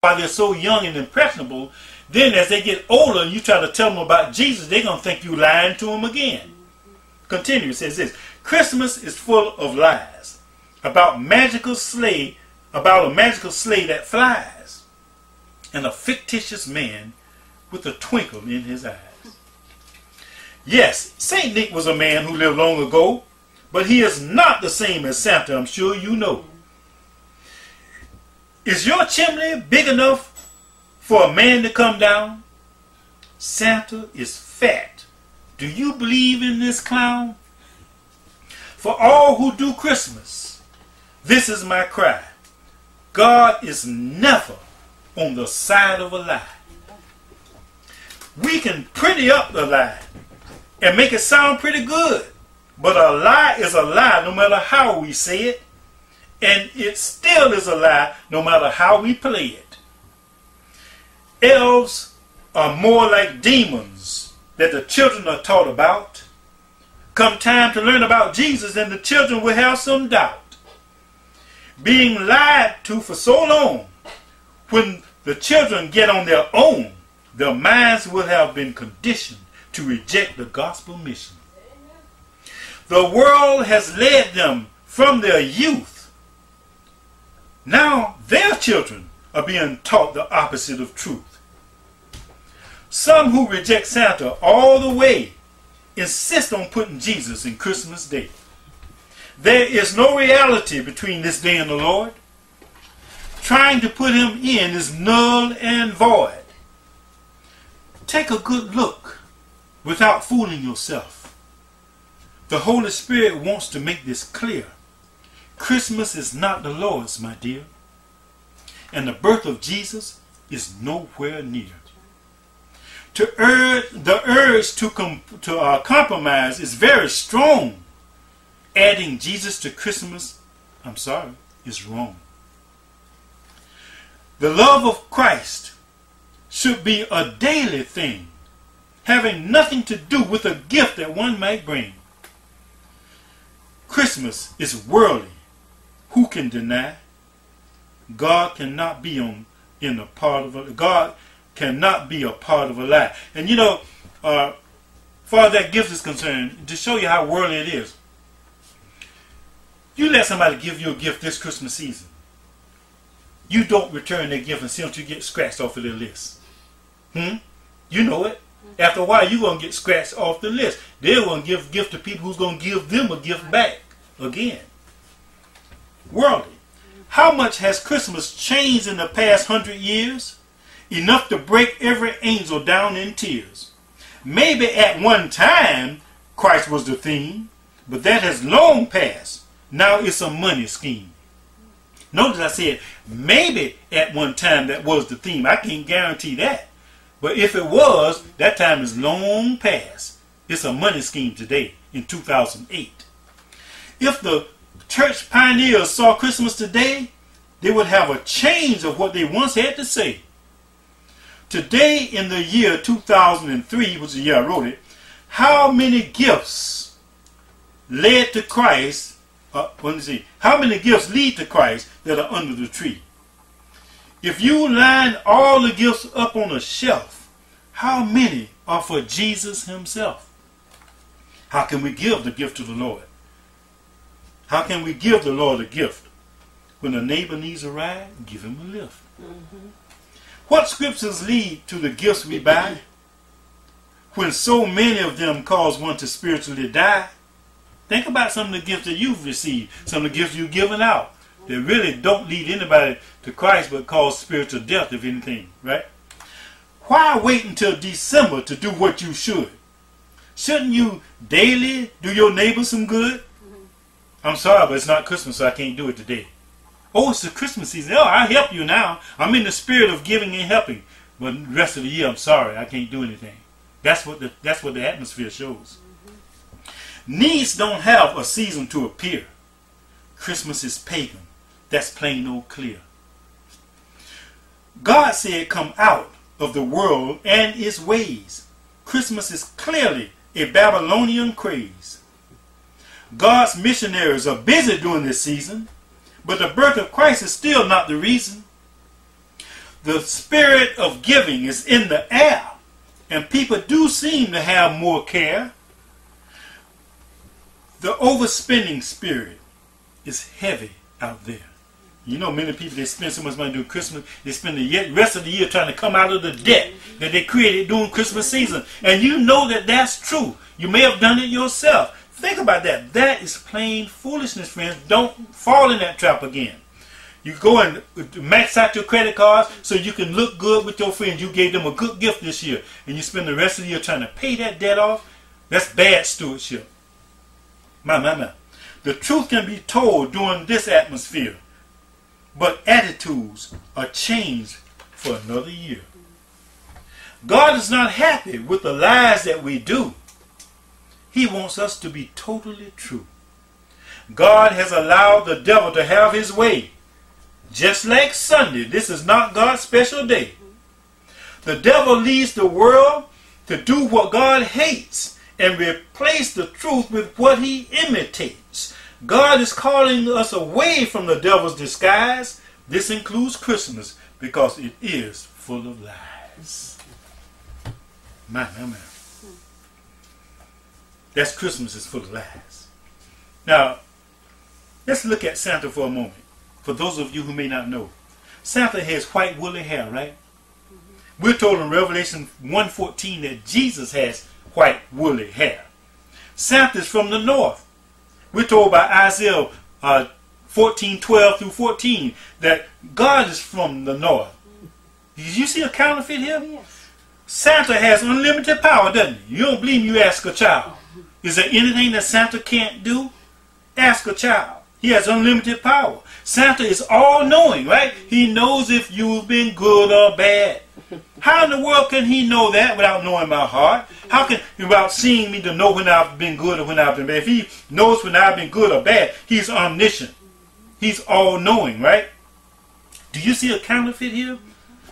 while they're so young and impressionable, then as they get older and you try to tell them about Jesus, they're going to think you lying to them again. Continue, it says this: Christmas is full of lies about a magical sleigh that flies, and a fictitious man with a twinkle in his eyes. Yes, St. Nick was a man who lived long ago, but he is not the same as Santa, I'm sure you know. Is your chimney big enough for a man to come down? Santa is fat. Do you believe in this clown? For all who do Christmas, this is my cry: God is never on the side of a lie. We can pretty up the lie and make it sound pretty good, but a lie is a lie no matter how we say it, and it still is a lie no matter how we play it. Elves are more like demons that the children are taught about. Come time to learn about Jesus, and the children will have some doubt. Being lied to for so long, when the children get on their own, their minds will have been conditioned to reject the gospel mission. The world has led them from their youth. Now their children are being taught the opposite of truth. Some who reject Santa all the way insist on putting Jesus in Christmas Day. There is no reality between this day and the Lord. Trying to put him in is null and void. Take a good look without fooling yourself. The Holy Spirit wants to make this clear. Christmas is not the Lord's, my dear, and the birth of Jesus is nowhere near. The urge to compromise is very strong. Adding Jesus to Christmas, is wrong. The love of Christ should be a daily thing, having nothing to do with a gift that one might bring. Christmas is worldly. Who can deny? God cannot be a part of a lie. And you know, as far as that gift is concerned, to show you how worldly it is, you let somebody give you a gift this Christmas season. You don't return their gift until you get scratched off of their list. You know it. After a while, you're going to get scratched off the list. They're going to give a gift to people who's going to give them a gift back again. Worldly. How much has Christmas changed in the past 100 years? Enough to break every angel down in tears. Maybe at one time Christ was the theme, but that has long passed. Now it's a money scheme. Notice I said maybe at one time that was the theme. I can't guarantee that. But if it was, that time is long past. It's a money scheme today in 2008. If the church pioneers saw Christmas today, they would have a change of what they once had to say. Today in the year 2003, which is the year I wrote it, how many gifts led to Christ? How many gifts lead to Christ that are under the tree? If you line all the gifts up on a shelf, how many are for Jesus himself? How can we give the gift to the Lord? How can we give the Lord a gift? When a neighbor needs a ride, give him a lift. What scriptures lead to the gifts we buy? When so many of them cause one to spiritually die? Think about some of the gifts that you've received, some of the gifts you've given out. They really don't lead anybody to Christ but cause spiritual death, if anything, right? Why wait until December to do what you should? Shouldn't you daily do your neighbor some good? I'm sorry, but it's not Christmas, so I can't do it today. Oh, it's the Christmas season. Oh, I'll help you now. I'm in the spirit of giving and helping. But the rest of the year, I'm sorry, I can't do anything. That's what the atmosphere shows. Needs don't have a season to appear. Christmas is pagan. That's plain old clear. God said, come out of the world and its ways. Christmas is clearly a Babylonian craze. God's missionaries are busy during this season, but the birth of Christ is still not the reason. the spirit of giving is in the air, and people do seem to have more care. The overspending spirit is heavy out there. You know, many people, they spend so much money during Christmas, they spend the rest of the year trying to come out of the debt that they created during Christmas season. And you know that that's true. You may have done it yourself. Think about that. That is plain foolishness, friends. Don't fall in that trap again. You go and max out your credit cards so you can look good with your friends. You gave them a good gift this year, and you spend the rest of the year trying to pay that debt off. That's bad stewardship. My. The truth can be told during this atmosphere, but attitudes are changed for another year. God is not happy with the lies that we do. He wants us to be totally true. God has allowed the devil to have his way. Just like Sunday, this is not God's special day. The devil leads the world to do what God hates and replace the truth with what he imitates. God is calling us away from the devil's disguise. This includes Christmas because it is full of lies. My. That's Christmas is full of lies. Now, let's look at Santa for a moment. For those of you who may not know, Santa has white woolly hair, right? We're told in Revelation 1:14 that Jesus has white woolly hair. Santa is from the north. We're told by Isaiah 14:12 through 14 that God is from the north. Did you see a counterfeit here? Yes. Santa has unlimited power, doesn't he? You don't believe me, you ask a child. Is there anything that Santa can't do? Ask a child. He has unlimited power. Santa is all-knowing, right? He knows if you've been good or bad. How in the world can he know that without knowing my heart? How can, without seeing me to know when I've been good or when I've been bad? If he knows when I've been good or bad, he's omniscient. He's all-knowing, right? Do you see a counterfeit here?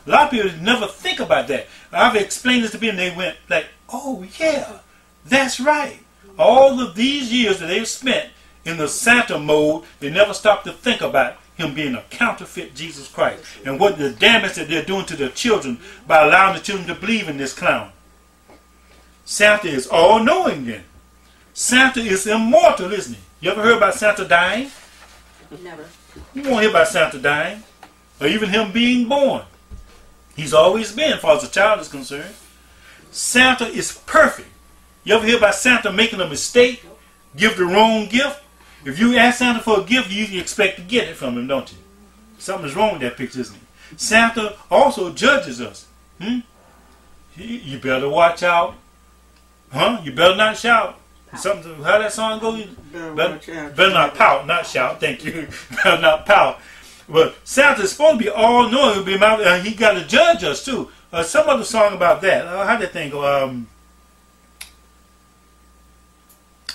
A lot of people never think about that. I've explained this to people and they went like, oh yeah, that's right. All of these years that they've spent in the Santa mode, they never stop to think about him being a counterfeit Jesus Christ and what the damage that they're doing to their children by allowing the children to believe in this clown. Santa is all-knowing then. Santa is immortal, isn't he? You ever heard about Santa dying? Never. You won't hear about Santa dying or even him being born. He's always been, as far as the child is concerned. Santa is perfect. You ever hear about Santa making a mistake? Give the wrong gift? If you ask Santa for a gift, you expect to get it from him, don't you? Something's wrong with that picture, isn't it? Santa also judges us. You better watch out. You better not shout. Something. How that song goes? Better not pout, not shout. Thank you. Better not pout. But Santa's supposed to be all-knowing. He got to judge us too. Some other song about that. How'd that thing go?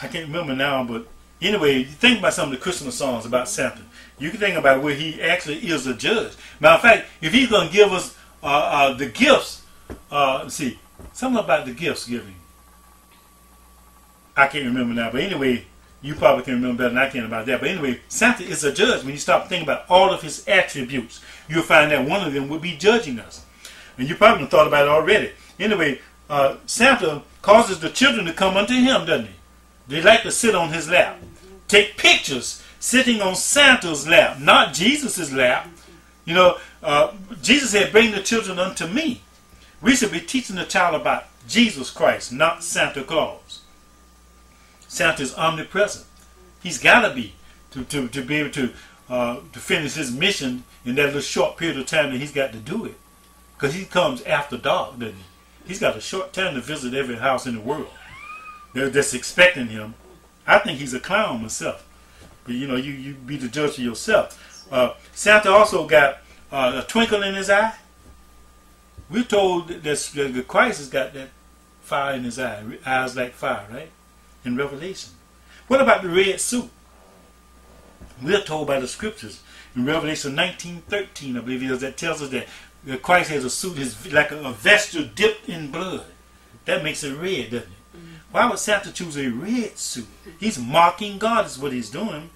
I can't remember now, but anyway, you think about some of the Christmas songs about Santa. You can think about where he actually is a judge. Matter of fact, if he's going to give us the gifts, see, something about the gifts giving. I can't remember now, but anyway, you probably can remember better than I can about that. But anyway, Santa is a judge. When you stop thinking about all of his attributes, you'll find that one of them would be judging us. And you probably thought about it already. Anyway, Santa causes the children to come unto him, doesn't he? They like to sit on his lap. Take pictures sitting on Santa's lap, not Jesus' lap. You know, Jesus said, bring the children unto me. We should be teaching the child about Jesus Christ, not Santa Claus. Santa is omnipresent. He's got to be to be able to finish his mission in that little short period of time that he's got to do it. Because he comes after dark, doesn't he? He's got a short time to visit every house in the world that's expecting him. I think he's a clown myself. But you know, you be the judge of yourself. Santa also got a twinkle in his eye. We're told that Christ has got that fire in his eye, eyes like fire, right? In Revelation. What about the red suit? We're told by the scriptures in Revelation 19:13, I believe it is, that tells us that Christ has a suit like a vesture dipped in blood. That makes it red, doesn't it? Why would Santa choose a red suit? He's mocking God is what he's doing.